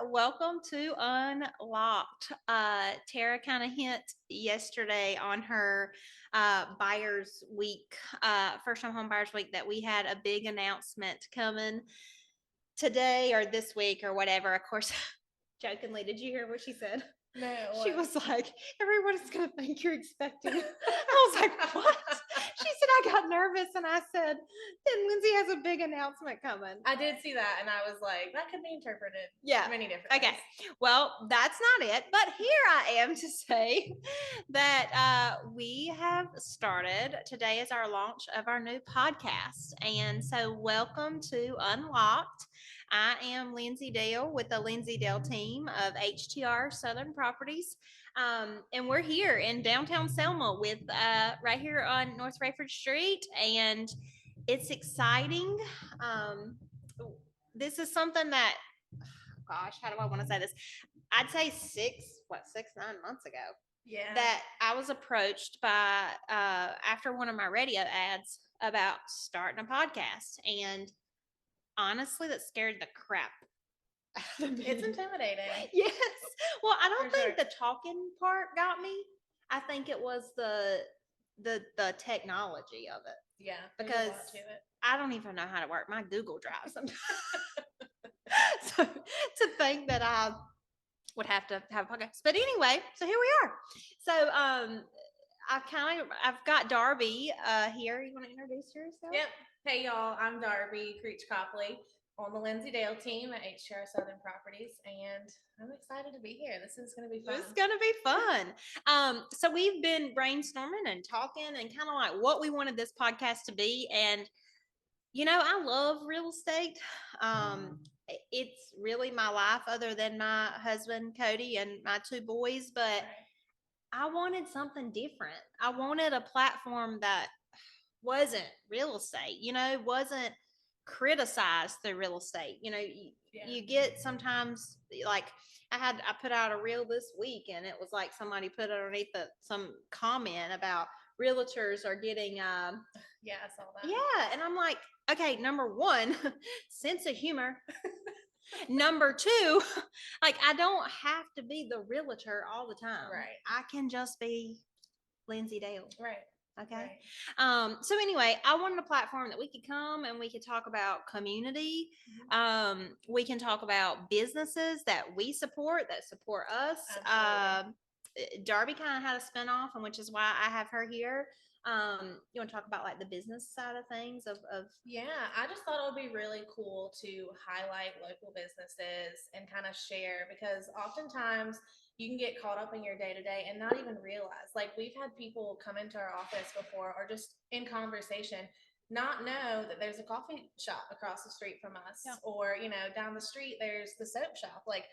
Welcome to Unlocked. Tara kind of hint yesterday on her buyers week, first time home buyers week, that we had a big announcement coming today or this week or whatever. Of course, jokingly, did you hear what she said? No. She was like, everyone's going to think you're expecting. I was like, what? She said, I got nervous and I said, then Lindsay has a big announcement coming. I did see that and I was like, that could be interpreted many different ways. Okay. Well, that's not it. But here I am to say that we have started. Today is our launch of our new podcast. And so welcome to Unlocked. I am Lindsay Dale with the Lindsay Dale team of HTR Southern Properties. And we're here in downtown Selma with right here on North Rayford Street. And it's exciting. This is something that, gosh, how do I want to say this? I'd say 9 months ago. Yeah. That I was approached by after one of my radio ads about starting a podcast, and honestly, that scared the crap out of me. It's intimidating. Yes. Well, I don't think the talking part got me. I think it was the technology of it. Yeah. Because I don't even know how to work my Google Drive sometimes. So to think that I would have to have a podcast. But anyway, so here we are. So I've got Darby here. You want to introduce yourself? Yep. Hey y'all, I'm Darby Creech Copley on the Lindsay Dale team at HTR Southern Properties, and I'm excited to be here. This is going to be fun. It's going to be fun. So we've been brainstorming and talking and kind of like what we wanted this podcast to be. And, you know, I love real estate. It's really my life other than my husband, Cody, and my 2 boys. But I wanted something different. I wanted a platform that wasn't real estate, you know, wasn't criticized through real estate. You know, you get sometimes like I put out a reel this week and it was like somebody put underneath some comment about realtors are getting yeah, I saw that. Yeah, and I'm like, okay, number 1, sense of humor. Number 2, like I don't have to be the realtor all the time. Right. I can just be Lindsay Dale. Right. Okay. Right. So anyway, I wanted a platform that we could come and we could talk about community. Mm-hmm. We can talk about businesses that we support, that support us. Darby kind of had a spinoff, and which is why I have her here. You want to talk about like the business side of things of Yeah, I just thought it would be really cool to highlight local businesses and kind of share, because oftentimes you can get caught up in your day-to-day and not even realize, like we've had people come into our office before or just in conversation not know that there's a coffee shop across the street from us. Yeah. Or, you know, down the street there's the soap shop. Like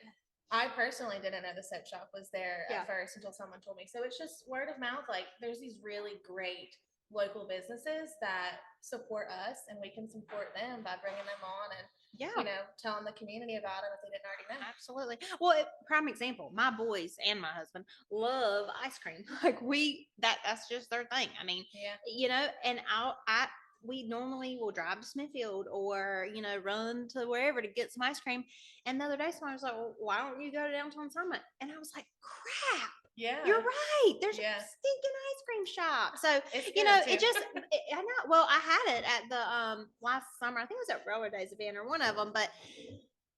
I personally didn't know the soap shop was there at first until someone told me. So it's just word of mouth. Like there's these really great local businesses that support us, and we can support them by bringing them on and, you know, telling the community about it if they didn't already know. Absolutely. Well, prime example, my boys and my husband love ice cream. Like that's just their thing. I mean, you know, and we normally will drive to Smithfield or, you know, run to wherever to get some ice cream. And the other day, someone was like, well, why don't you go to Downtown Summit? And I was like, crap. Yeah. You're right. There's a stinking ice cream shop. So, you know, I know. Well, I had it at the last summer. I think it was at Railroad Days event or one of them. But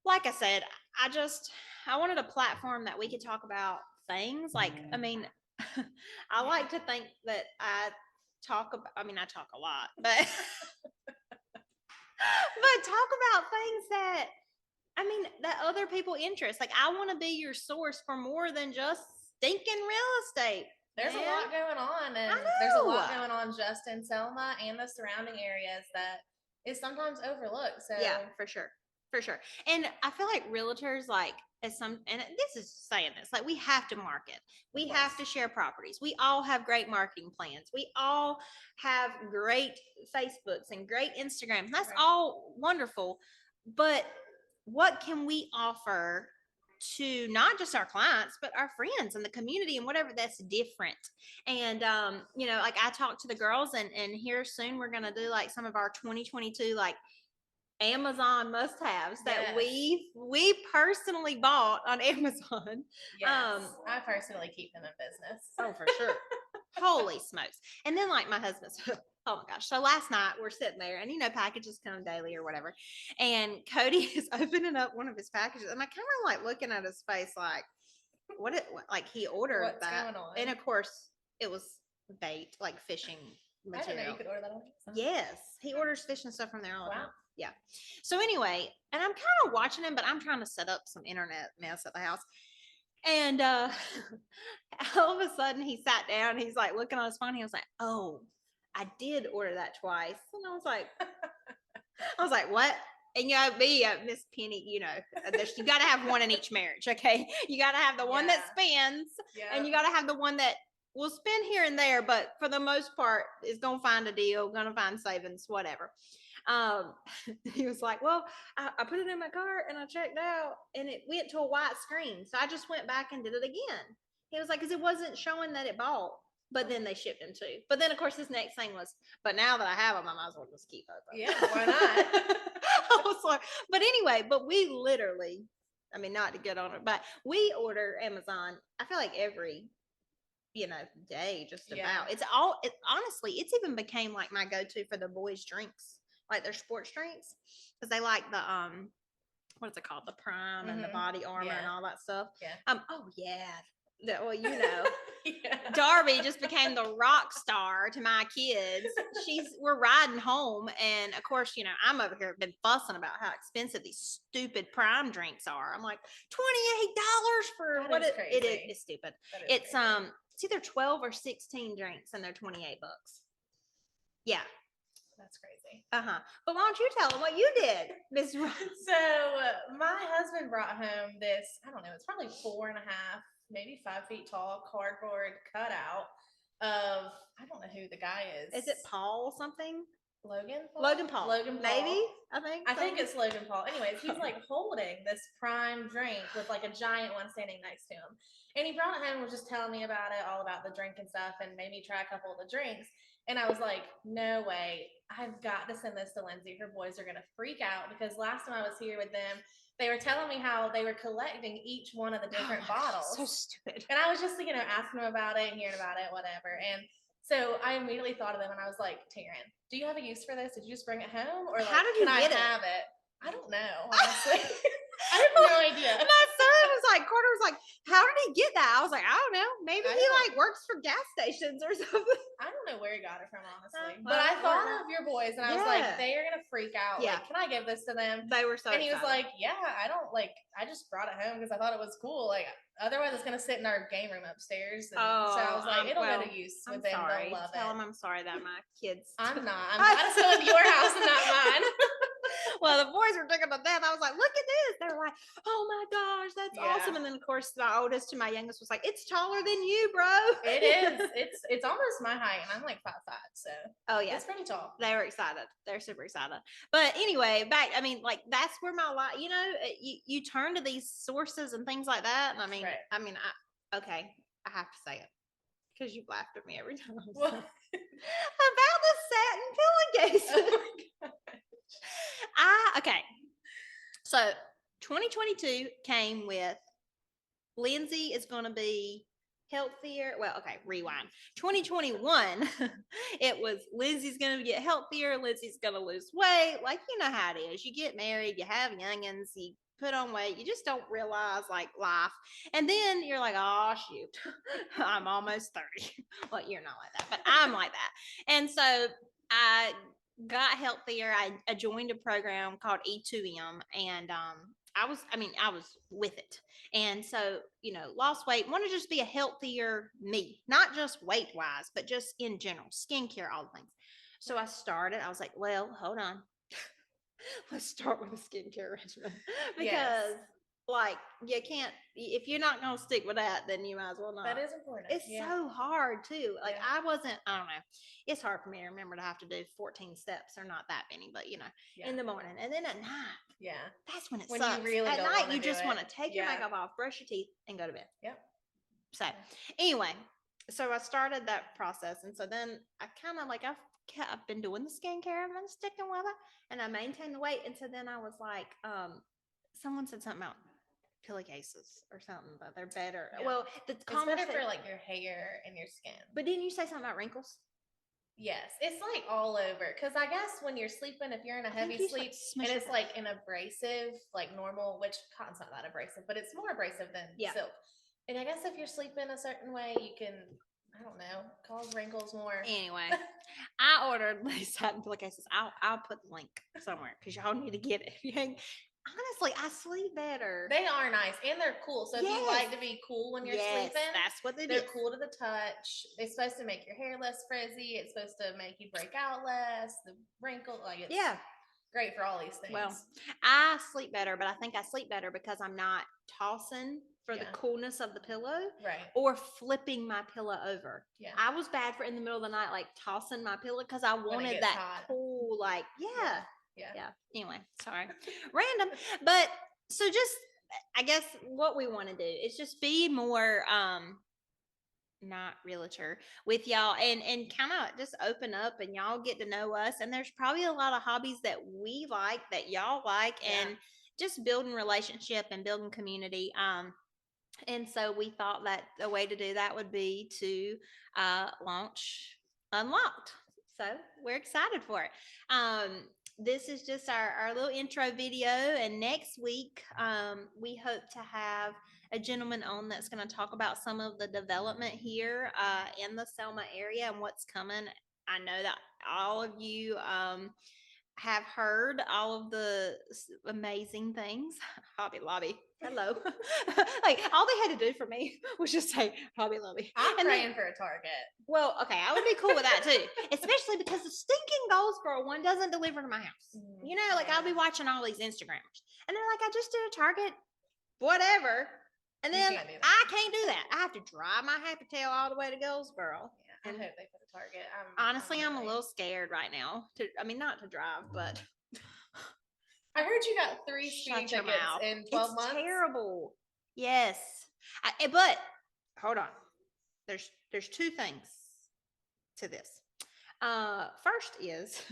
like I said, I wanted a platform that we could talk about things. Like, I mean, I like to think that I talk a lot, but talk about things that, that other people interest. Like I want to be your source for more than just stinking real estate. There's a lot going on, and there's a lot going on just in Selma and the surrounding areas that is sometimes overlooked. So yeah, for sure. And I feel like realtors, like and this is saying this, like we have to market. We have to share properties. We all have great marketing plans. We all have great Facebooks and great Instagrams. That's all wonderful. But what can we offer to not just our clients, but our friends and the community and whatever that's different? And, you know, like I talked to the girls and here soon we're going to do like some of our 2022, like Amazon must-haves that Yes. we personally bought on Amazon. Yes. I personally keep them in business. Oh, for sure. Holy smokes. And then like my husband's, oh my gosh. So last night we're sitting there and packages come daily or whatever. And Cody is opening up one of his packages and I kind of like looking at his face like, like he ordered What's that. going on? And of course it was bait, like fishing material. I didn't know you could order that on Amazon. Yes. He orders fish and stuff from there all the time. Wow. Yeah. So anyway, and I'm kind of watching him, but I'm trying to set up some internet mess at the house. And all of a sudden he sat down, he's like looking on his phone. He was like, "Oh, I did order that twice." And I was like, "What?" And me, Miss Penny, you got to have one in each marriage, okay? You got to have the one that spins, and you got to have the one that will spin here and there, but for the most part is gonna find a deal, gonna find savings, whatever. He was like, "Well, I put it in my cart and I checked out and it went to a white screen. So I just went back and did it again." He was like, "Because it wasn't showing that it bought, but then they shipped them too." But then, of course, his next thing was, "But now that I have them, I might as well just keep them." Yeah, why not? I was like, but anyway, but we literally, I mean, not to get on it, but we order Amazon, I feel like every day just about. It's honestly, it's even became like my go-to for the boys' drinks, like their sports drinks, because they like the what is it called, the Prime and the Body Armor and all that stuff. Oh yeah, well Darby just became the rock star to my kids. We're riding home, and of course, I'm over here been fussing about how expensive these stupid Prime drinks are. I'm like, $28 for that what is it is. It's stupid. It's crazy. It's either 12 or 16 drinks, and they're $28. Yeah. That's crazy. But why don't you tell them what you did, Miss? So my husband brought home this, I don't know, it's probably 4.5, maybe 5 feet tall cardboard cutout of, I don't know who the guy is. Is it Paul something? Logan Paul? Logan Paul. Maybe? I think it's Logan Paul. Anyways, he's like holding this Prime drink with like a giant one standing next to him. And he brought it home and was just telling me about it, all about the drink and stuff, and made me try a couple of the drinks. And I was like, no way. I've got to send this to Lindsay. Her boys are going to freak out because last time I was here with them, they were telling me how they were collecting each one of the different bottles. So stupid. And I was just, asking them about it and hearing about it, whatever. And so I immediately thought of them and I was like, Taryn, do you have a use for this? Did you just bring it home? Or like, how did you can get I have it? I don't know, honestly. I have no idea. My son was like, Carter was like, how did he get that? I was like, I don't know. Maybe he works for gas stations or something. I don't know where he got it from, honestly. But I thought of your boys and I was like, they are going to freak out. Yeah. Like, can I give this to them? They were so And he was like, yeah, I just brought it home because I thought it was cool. Like, otherwise it's going to sit in our game room upstairs. And so I was like, it'll go to use with them. Sorry. They'll love Tell it. them I'm sorry that my kids. I'm not. I'm glad it's going to your house and not mine. Well, the boys were taken to death. I was like, look at this. They were like, oh my gosh, that's awesome. And then of course my oldest to my youngest was like, it's taller than you, bro. It is. It's almost my height and I'm like 5'5", so it's pretty tall. They were excited. They're super excited. But anyway, that's where my life, you turn to these sources and things like that. And I have to say it because you've laughed at me every time. What? About the satin pillowcase. Oh my God. Okay. So 2022 came with Lindsay is going to be healthier. Well, okay, rewind. 2021, it was Lindsay's going to get healthier. Lindsay's going to lose weight. Like, you know how it is. You get married, you have youngins, you put on weight, you just don't realize like life. And then you're like, oh, shoot, I'm almost 30. Well, you're not like that, but I'm like that. And so I got healthier. I joined a program called E2M and I was with it. And so, lost weight, want to just be a healthier me, not just weight wise, but just in general, skincare, all the things. So I was like, well, hold on. Let's start with a skincare regimen because like you can't, if you're not going to stick with that, then you might as well not. That is important. It's so hard too. Like I don't know. It's hard for me to remember to have to do 14 steps or not that many, but in the morning and then at night. Yeah. That's when it sucks. You really at night, you just want to take your makeup off, brush your teeth and go to bed. Yep. So anyway, so I started that process. And so then I kind of I I've been doing the skincare, I've been sticking with it, and I maintained the weight. And so then I was like, someone said something about pillowcases or something, but they're better. Yeah. Well, the It's better conversation, for like your hair and your skin. but didn't you say something about wrinkles? Yes, it's like all over. Because I guess when you're sleeping, if you're in a heavy sleep and it's like an abrasive, like normal, which cotton's not that abrasive, but it's more abrasive than silk. And I guess if you're sleeping a certain way, you can, I don't know, cause wrinkles more. Anyway, I ordered these satin pillowcases. I'll put the link somewhere because y'all need to get it. Honestly, I sleep better. They are nice and they're cool. So if you like to be cool when you're sleeping, that's what they're cool to the touch. It's supposed to make your hair less frizzy. It's supposed to make you break out less. The wrinkle, like it's great for all these things. Well, I sleep better, but I think I sleep better because I'm not tossing for the coolness of the pillow, or flipping my pillow over. I was bad for in the middle of the night, like tossing my pillow because I wanted that cool, like yeah. Anyway, sorry, random, but so just I guess what we want to do is just be more not realtor with y'all and kind of just open up and y'all get to know us, and there's probably a lot of hobbies that we like that y'all like, and just building relationship and building community. And so we thought that the way to do that would be to launch Unlocked. So we're excited for it. This is just our little intro video. And next week, we hope to have a gentleman on that's going to talk about some of the development here in the Selma area and what's coming. I know that all of you have heard all of the amazing things. Hobby Lobby, hello. Like all they had to do for me was just say Hobby Lobby. I'm praying for a Target. Well, okay, I would be cool with that too, especially because the stinking Goldsboro one doesn't deliver to my house. You know, like I'll be watching all these Instagrammers, and they're like, I just did a Target, whatever. And then I can't do that. I have to drive my happy tail all the way to Goldsboro. I hope they put a Target. Honestly, I'm a little scared right now. Not to drive, but I heard you got 3 speeding tickets in 12 months. It's terrible. Yes, but hold on. There's 2 things to this. First is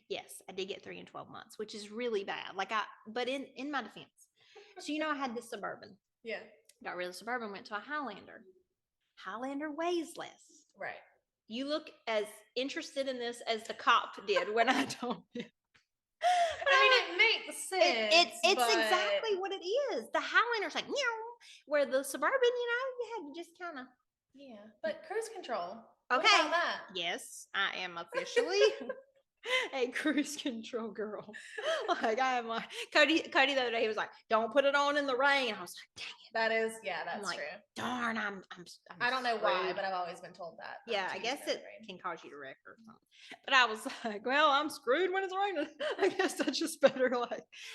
yes, I did get 3 in 12 months, which is really bad. But in my defense, so I had this Suburban. Yeah. Got rid of the Suburban, went to a Highlander. Highlander weighs less. Right. You look as interested in this as the cop did when I told you. I mean, it makes sense. It's exactly what it is. The Highlander's like, where the Suburban, you had to just kind of. Yeah, but cruise control. Okay. What about that? Yes, I am officially a cruise control girl. Like I am like Cody the other day, he was like, "Don't put it on in the rain." I was like, "Dang it." That's true. Darn, I don't know why, but I've always been told that. Yeah, I guess it can cause you to wreck or something. But I was like, well, I'm screwed when it's raining. I guess that's just better.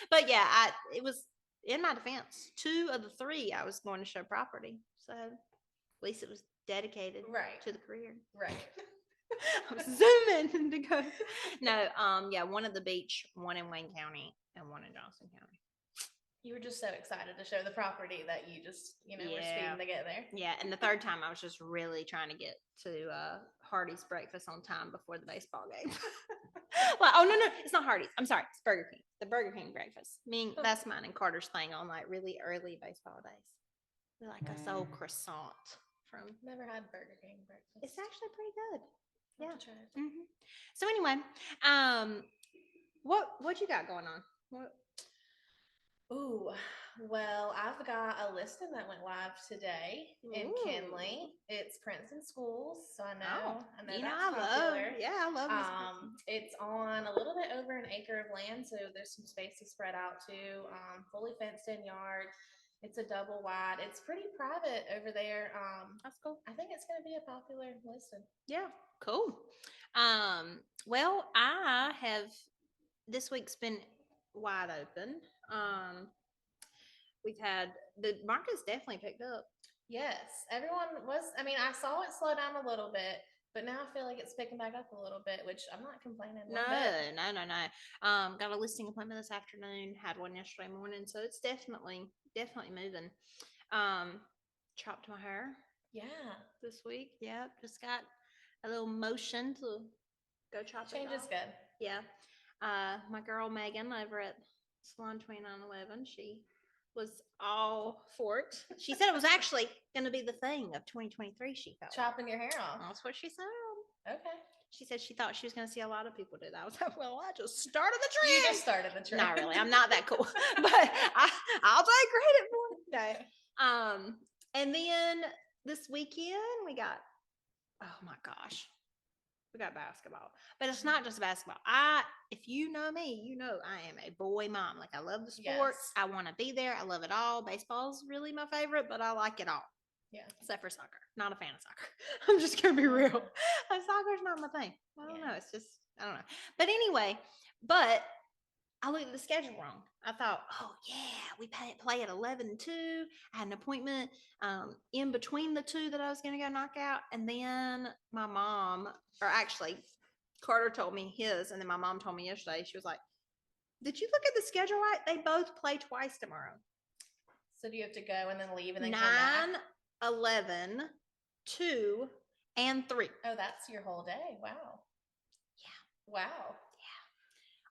But yeah, it was in my defense. 2 of the 3 I was going to show property, so at least it was dedicated to the career. Right. I'm zooming to go. No, 1 at the beach, 1 in Wayne County, and 1 in Johnson County. You were just so excited to show the property that you just, were speeding to get there. Yeah, and the 3rd time I was just really trying to get to Hardee's breakfast on time before the baseball game. No, it's not Hardee's. I'm sorry, it's Burger King. The Burger King breakfast. That's mine and Carter's thing on really early baseball days. They're like a soul croissant from. Never had Burger King breakfast. It's actually pretty good. Yeah. Mm-hmm. So anyway, what you got going on? What? Ooh, well, I've got a listing that went live today in Kinley. It's Princeton Schools, so I know that's popular. I love it's on a little bit over an acre of land, so there's some space to spread out too. Fully fenced in yard. It's a double wide. It's pretty private over there. That's cool. I think it's going to be a popular listing. Yeah, cool. Well, I have this week's been wide open. We've had the market's definitely picked up. Yes, everyone was. I mean, I saw it slow down a little bit, but now I feel like it's picking back up a little bit, which I'm not complaining. No. Got a listing appointment this afternoon. Had one yesterday morning, so it's definitely moving. Chopped my hair. Yeah, this week. Yeah, just got a little motion to go chop Change it is off. good. Yeah. My girl Megan over at Salon 2911, she was all for it. She said it was actually going to be the thing of 2023. She felt chopping your hair off. That's what she said. Okay. She said she thought she was going to see a lot of people do that. I was like, well, I just started the trend. You just started the trend. Not really. I'm not that cool, but I'll take credit for it. No. And then this weekend we got, oh my gosh, we got basketball. But it's not just basketball. If you know me, you know I am a boy mom. Like I love the sports. Yes. I want to be there. I love it all. Baseball's really my favorite, but I like it all. Yeah. Except for soccer. Not a fan of soccer. I'm just gonna be real. Soccer's not my thing. I don't know. It's just I don't know. But anyway, I looked at the schedule wrong. I thought, oh yeah, we play at 11:02. I had an appointment in between the two that I was going to go knock out. And then my mom, or actually Carter told me his, and then my mom told me yesterday, she was like, did you look at the schedule right? They both play twice tomorrow. So do you have to go and then leave and then 9, come back? 11, 2, and 3. Oh, that's your whole day. Wow. Yeah. Wow.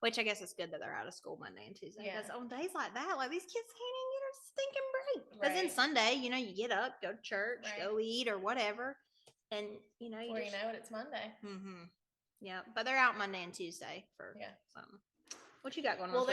Which I guess it's good that they're out of school Monday and Tuesday. Because on days like that, like these kids can't even get a stinking break. Because then Sunday, you get up, go to church, go eat or whatever. And, Before you know it, it's Monday. Mm-hmm. Yeah. But they're out Monday and Tuesday for something. What you got going on? Well,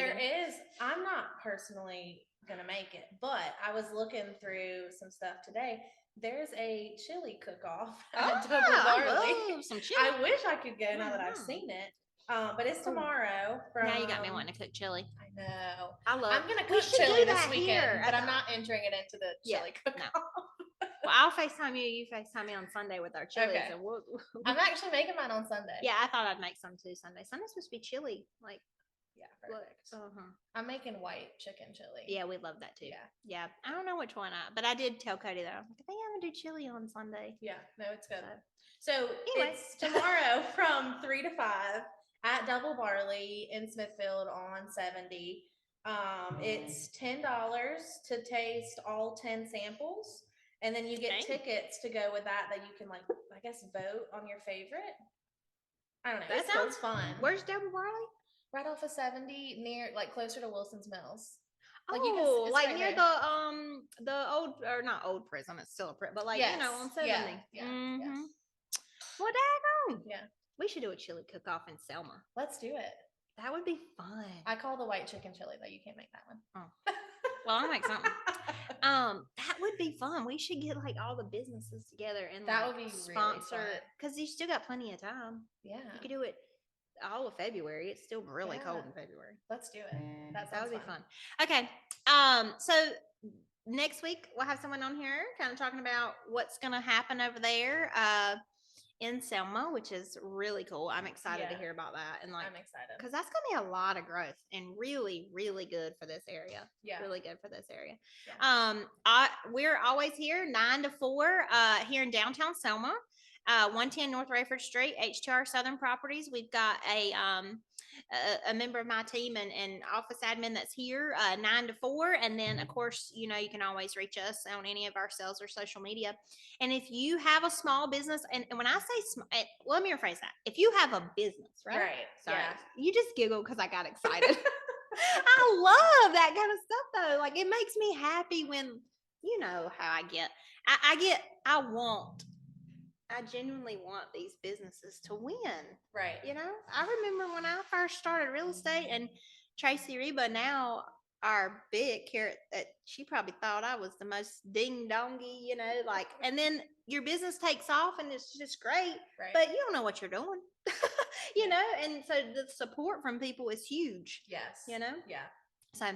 I'm not personally going to make it, but I was looking through some stuff today. There's a chili cook-off at Double Barley. I love some chili. I wish I could go now that I've seen it. But it's tomorrow. Now you got me wanting to cook chili. I know. I'm going to cook chili this weekend, but I'm not entering it into the chili cook-off. No. Well, I'll FaceTime you. You FaceTime me on Sunday with our chili. Okay. So I'm actually making mine on Sunday. Yeah, I thought I'd make some too Sunday. Sunday's supposed to be chili. Yeah, perfect. I'm making white chicken chili. Yeah, we love that too. Yeah. I don't know which one but I did tell Cody that I was like, I think I'm gonna do chili on Sunday. Yeah, no, it's good. So it's tomorrow from 3 to 5 at Double Barley in Smithfield on 70. It's $10 to taste all 10 samples, and then you get tickets to go with that you can I guess vote on your favorite. I don't know. That sounds fun. Where's Double Barley? Right off of 70, near closer to Wilson's Mills. Near the old, or not old prison, it's still a prison, but on 70. Yeah. Well, daggone. Yeah. We should do a chili cook-off in Selma. Let's do it. That would be fun. I call the white chicken chili, though. You can't make that one. Oh. Well, I'll make something. That would be fun. We should get all the businesses together and that would be sponsor really because you still got plenty of time. Yeah. You could do it all of February. It's still really cold in February. Let's do it. That would be fun. Okay. So next week we'll have someone on here kind of talking about what's going to happen over there in Selma, which is really cool. I'm excited to hear about that. And I'm excited because that's going to be a lot of growth and really, really good for this area. Yeah. Really good for this area. Yeah. We're always here 9 to 4 here in downtown Selma. 110 North Rayford Street, HTR Southern Properties. We've got a member of my team and office admin that's here 9 to 4. And then, of course, you can always reach us on any of our sales or social media. And if you have a small business, and when I say let me rephrase that. If you have a business, right? Sorry. Yeah. You just giggle because I got excited. I love that kind of stuff, though. It makes me happy when, you know how I get. I genuinely want these businesses to win. Right. I remember when I first started real estate and Tracy Reba, now our big carrot, that she probably thought I was the most ding dongy, and then your business takes off and it's just great, but you don't know what you're doing, and so the support from people is huge. Yes. Yeah. So,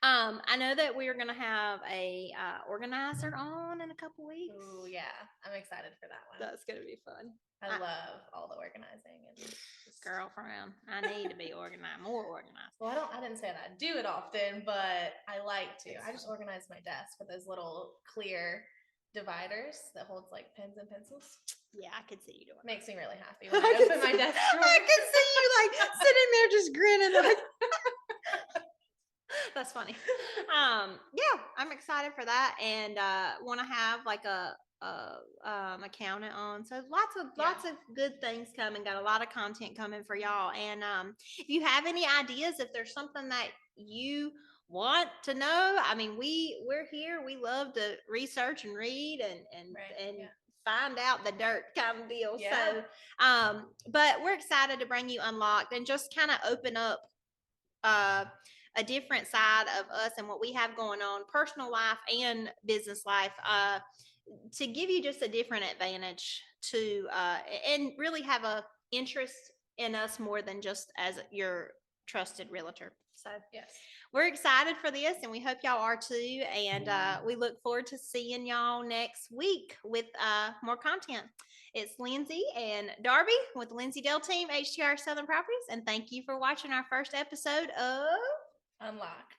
I know that we are going to have a organizer on in a couple weeks. Oh yeah, I'm excited for that one. That's going to be fun. I love all the organizing and girlfriend. I need to be organized, more organized. Well, I didn't say that I do it often, but I like to. I just organize my desk with those little clear dividers that holds pens and pencils. Yeah, I could see you doing. Makes me really happy when I open my desk drawer. I can see you sitting there just grinning. That's funny. Yeah, I'm excited for that, and want to have a accountant on. So lots of good things coming. Got a lot of content coming for y'all. And if you have any ideas, if there's something that you want to know, I mean, we're here. We love to research and read and find out the dirt kind of deal. So but we're excited to bring you Unlocked and just kind of open up a different side of us and what we have going on, personal life and business life, to give you just a different advantage to and really have a interest in us more than just as your trusted realtor. So we're excited for this, and we hope y'all are too. And we look forward to seeing y'all next week with more content. It's Lindsay and Darby with the Lindsay Dell team, HTR Southern Properties. And thank you for watching our first episode of Unlocked.